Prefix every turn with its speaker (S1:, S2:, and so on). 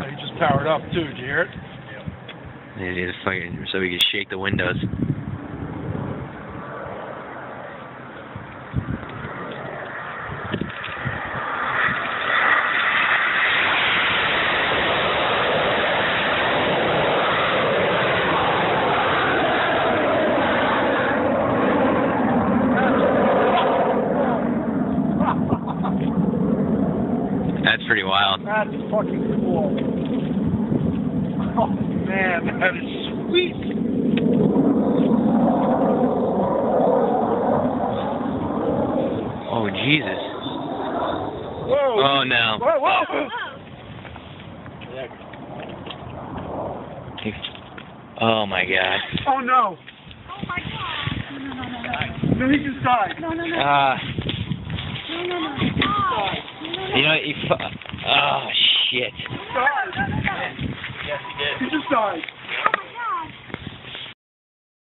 S1: he just powered up too. Did you hear it?
S2: Yeah, fucking, so we can shake the windows. That's pretty wild.
S1: That's fucking cool. Oh man, that is sweet.
S2: Oh Jesus.
S1: Whoa.
S2: Oh no.
S1: Whoa, whoa.
S2: Oh my God.
S1: Oh no.
S3: Oh my God.
S1: No, he just died.
S3: No.
S2: You know, oh shit.
S1: He just died.
S3: Yes, he did.
S1: He just died.